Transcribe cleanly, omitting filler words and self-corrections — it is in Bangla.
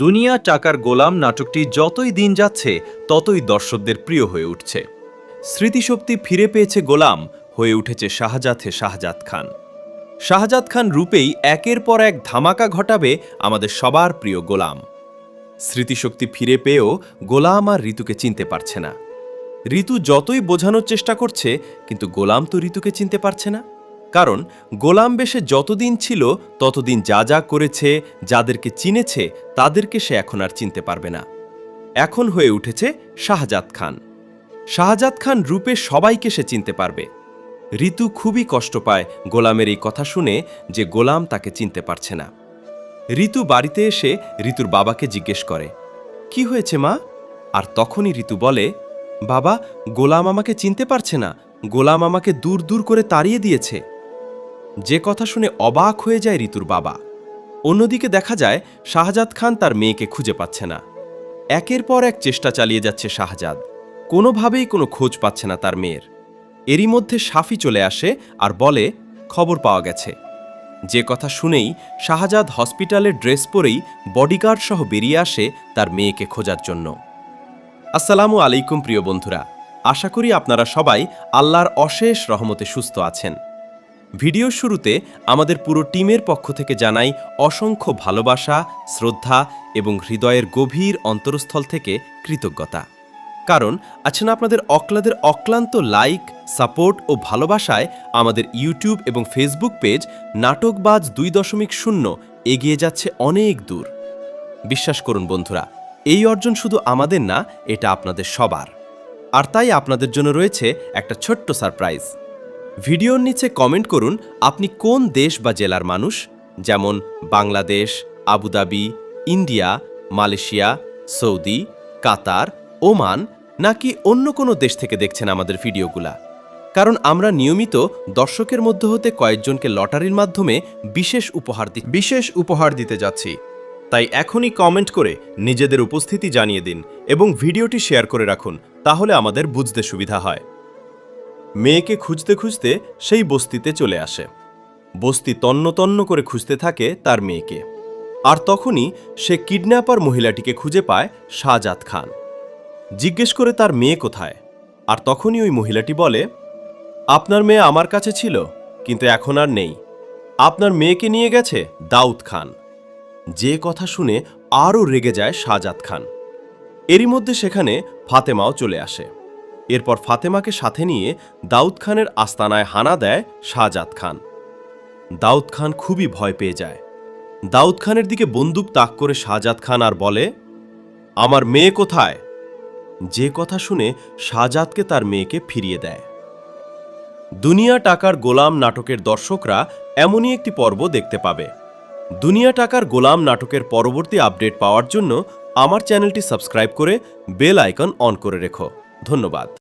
দুনিয়া টাকার গোলাম নাটকটি যতই দিন যাচ্ছে ততই দর্শকদের প্রিয় হয়ে উঠছে। স্মৃতিশক্তি ফিরে পেয়েছে গোলাম, হয়ে উঠেছে শাহজাদ খান। শাহজাদ খান রূপেই একের পর এক ধামাকা ঘটাবে আমাদের সবার প্রিয় গোলাম। স্মৃতিশক্তি ফিরে পেয়েও গোলাম আর ঋতুকে চিনতে পারছে না। ঋতু যতই বোঝানোর চেষ্টা করছে, কিন্তু গোলাম তো ঋতুকে চিনতে পারছে না। কারণ গোলাম বেশে যতদিন ছিল ততদিন যা যা করেছে, যাদেরকে চিনেছে, তাদেরকে সে এখন আর চিনতে পারবে না। এখন হয়ে উঠেছে শাহজাদ খান। শাহজাদ খান রূপে সবাইকে সে চিনতে পারবে। ঋতু খুবই কষ্ট পায় গোলামের এই কথা শুনে যে গোলাম তাকে চিনতে পারছে না। ঋতু বাড়িতে এসে ঋতুর বাবাকে জিজ্ঞেস করে, কি হয়েছে মা? আর তখনই ঋতু বলে, বাবা, গোলাম আমাকে চিনতে পারছে না, গোলাম আমাকে দূর দূর করে তাড়িয়ে দিয়েছে। যে কথা শুনে অবাক হয়ে যায় ঋতুর বাবা। অন্যদিকে দেখা যায় শাহজাদ খান তার মেয়েকে খুঁজে পাচ্ছে না। একের পর এক চেষ্টা চালিয়ে যাচ্ছে শাহজাদ, কোনোভাবেই কোনো খোঁজ পাচ্ছে না তার মেয়ের। এরই মধ্যে সাফি চলে আসে আর বলে, খবর পাওয়া গেছে। যে কথা শুনেই শাহজাদ হসপিটালের ড্রেস পরেই বডিগার্ড সহ বেরিয়ে আসে তার মেয়েকে খোঁজার জন্য। আসসালামু আলাইকুম প্রিয় বন্ধুরা, আশা করি আপনারা সবাই আল্লাহর অশেষ রহমতে সুস্থ আছেন। ভিডিওর শুরুতে আমাদের পুরো টিমের পক্ষ থেকে জানাই অসংখ্য ভালোবাসা, শ্রদ্ধা এবং হৃদয়ের গভীর অন্তরস্থল থেকে কৃতজ্ঞতা। কারণ আছেন আপনাদের অক্লান্ত লাইক, সাপোর্ট ও ভালোবাসায় আমাদের ইউটিউব এবং ফেসবুক পেজ নাটকবাজ 2.0 এগিয়ে যাচ্ছে অনেক দূর। বিশ্বাস করুন বন্ধুরা, এই অর্জন শুধু আমাদের না, এটা আপনাদের সবার। আর তাই আপনাদের জন্য রয়েছে একটা ছোট্ট সারপ্রাইজ। ভিডিওর নিচে কমেন্ট করুন আপনি কোন দেশ বা জেলার মানুষ, যেমন Bangladesh, Abu Dhabi, India, Malaysia, Saudi, Qatar, Oman নাকি অন্য কোনো দেশ থেকে দেখছেন আমাদের ভিডিওগুলা। কারণ আমরা নিয়মিত দর্শকের মধ্য হতে কয়েকজনকে লটারির মাধ্যমে বিশেষ উপহার দিতে যাচ্ছি। তাই এখনই কমেন্ট করে নিজেদের উপস্থিতি জানিয়ে দিন এবং ভিডিওটি শেয়ার করে রাখুন, তাহলে আমাদের বুঝতে সুবিধা হয়। মেয়েকে খুঁজতে খুঁজতে সেই বস্তিতে চলে আসে। বস্তি তন্ন তন্ন করে খুঁজতে থাকে তার মেয়েকে। আর তখনই সে কিডন্যাপার মহিলাটিকে খুঁজে পায় শাহজাদ খান। জিজ্ঞেস করে তার মেয়ে কোথায়। আর তখনই ওই মহিলাটি বলে, আপনার মেয়ে আমার কাছে ছিল, কিন্তু এখন আর নেই। আপনার মেয়েকে নিয়ে গেছে দাউদ খান। যে কথা শুনে আরও রেগে যায় শাহজাদ খান। এরই মধ্যে সেখানে ফাতেমাও চলে আসে। এরপর ফাতেমাকে সাথে নিয়ে দাউদ খানের আস্তানায় হানা দেয় শাহজাদ খান। দাউদ খান খুবই ভয় পেয়ে যায়। দাউদ খানের দিকে বন্দুক তাক করে শাহজাদ খান আর বলে, আমার মেয়ে কোথায়? যে কথা শুনে শাহজাদকে তার মেয়েকে ফিরিয়ে দেয়। দুনিয়া টাকার গোলাম নাটকের দর্শকরা এমনই একটি পর্ব দেখতে পাবে। দুনিয়া টাকার গোলাম নাটকের পরবর্তী আপডেট পাওয়ার জন্য আমার চ্যানেলটি সাবস্ক্রাইব করে বেল আইকন অন করে রেখো। ধন্যবাদ।